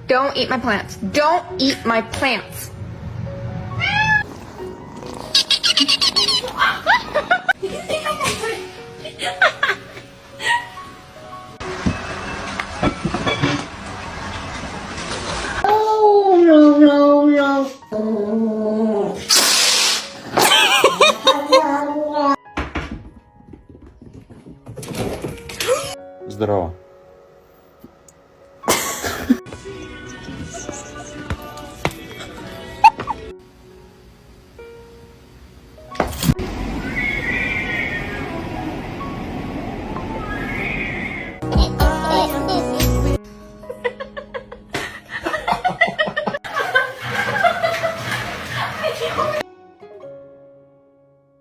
Don't eat my plants. Don't eat my plants. Oh, no, no, no. Здорово.